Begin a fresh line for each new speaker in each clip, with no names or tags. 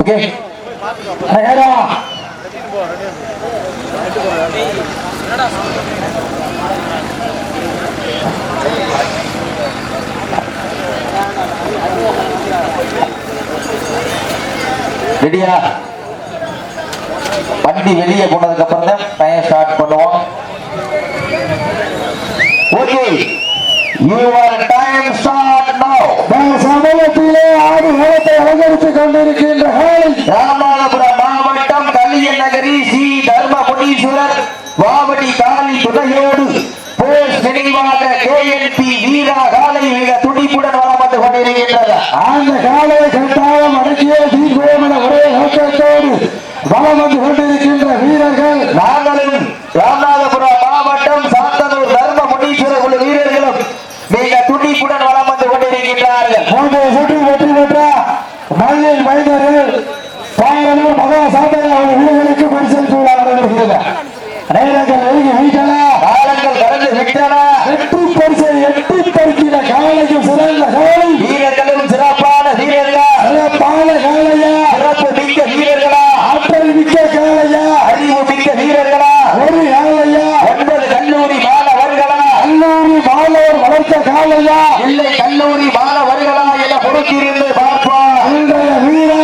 Okay ரெடியா? வண்டி வெளியே போனதுக்கு அப்புறம் தான் டைம் ஸ்டார்ட் பண்ணுவோம். ஓகே, யுவர் டைம் ஸ்டார்ட் நவ. சமயத்திலே ஆடு களத்தை அலங்கரித்துக் கொண்டிருக்கின்ற ராமநாதபுரம் மாவட்டம் கலியன் நகரி ஸ்ரீ தர்ம முனீஸ்வரர் வாவடி காளி துணையோடு போஸ் நினைவாக கேஎன்பி வீரா காலை மிக துடிப்புடன் வளம் வந்து கொண்டிருக்கின்றது. அந்த காலையை கட்டாயம் அடக்கிய தீர்வோம் என ஒரே நோக்கத்தோடு வளம் வந்து கொண்டிருக்கின்ற வீரர்கள் நாங்களும் ராமநாதபுரம் மாவட்டம் சாத்தனூர் தர்ம முனீஸ்வரர் குழு வீரர்களும் மிக துடிப்புடன் வளம் வந்து கொண்டிருக்கின்றார்கள். மூன்றைய சுற்றி வெற்றி பெற்ற மல்லில் மைந்தர்கள் பாரலூர் மகா சாத்தனை வீரர்களுக்கு பரிசளித்து நடைபெறுகிறது. நேரங்கள் நெருங்கி வீட்டன, காலங்கள் கடந்து விட்டன. வெற்றி பரிசை எட்டி பறிக்கிற காலையும் சிறந்த காலை வீரர்களும் சிறப்பான வீரர்கள், சிறப்பான காலையா, சிறப்பு மிக்க வீரர்களா, ஆற்றல் மிக்க காலையா, அறிவு மிக்க வீரர்களா, ஒரு காலையா, 9 கல்லூரி மாணவர்களா, கல்லூரி மாணவர் வளர்த்த காலையா, இல்லை கல்லூரி மாணவர்களா என பொறுத்திருந்து பார்ப்போம். இன்றைய வீரா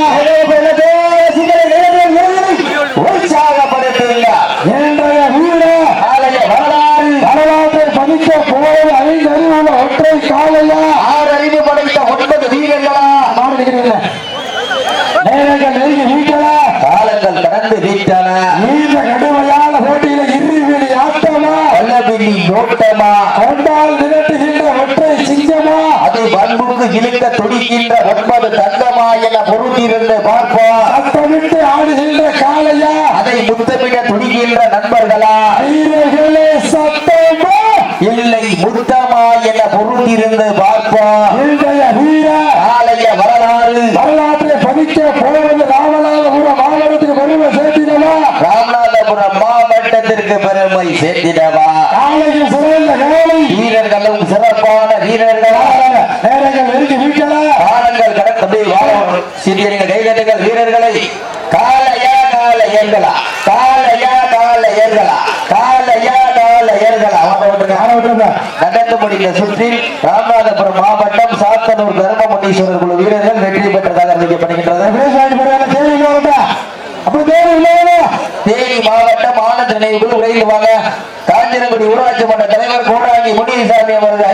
உற்சாகப்படுத்துங்க. இன்றைய வீர காலைய வரலாற்றை பதிக்க போவது 5 அறிவுள்ள ஒற்றை காலையா, 6 அறிவு படைத்த 9 வீரர்களா மாறுகிறீர்கள். நேரங்கள் நெருங்கி வீட்டனா, காலங்கள் கடந்து வீட்டன. நீண்ட கடுமையான போட்டியில இறுதிவெளி ஆட்டமா, வல்லபில்லி ஓட்டமா, கொண்டால் நிகழ்த்துகின்ற ஒற்றை சிங்கமா, அதை பண்புக்கு இழுக்க துடிக்கின்ற 9 தங்கமா என பொருத்திருந்து பார்ப்போம். சத்தமிட்டு ஆடுகின்ற காலையா, அதை முத்தமிட துடிக்கின்ற நண்பர்களா, வீரர்களே சத்தமா இல்லை முத்தமா என பொருத்திருந்து பார்ப்போம். இன்றைய வீர காலைய வரலாற்றை பதிக்க போவது ராமநாதபுரம் மாவட்டத்துக்கு பெருமை சேர்த்திடவா, ராமநாதபுரம் மாவட்டத்திற்கு பெருமை சேர்த்திடவா. காலைக்கு சிறந்த காலை, வீரர்களும் சிறப்பான வீரர்களா. நேரங்கள் நெருங்கி வீட்டன, காலங்கள் கடந்து சிறிய கைதட்டுகள் வீரர்களை. காலையா காலையர்களா, காலையா காலையர்களா, காலையா காலையர்களா நடந்து முடிந்த சுற்றில் ராமநாதபுரம் மாவட்டம் சாத்தனூர் தர்ம முனீஸ்வரர் குழு வீரர்கள் வெற்றி பெற்றதாக அறிவிக்கப்படுகின்றது. தேனி மாவட்டம் ஆனந்த நினைவுகள் உரையில் வாங்க காஞ்சிரங்குடி ஊராட்சி மன்ற தலைவர் கோடாங்கி முனிசாமி அவர்கள்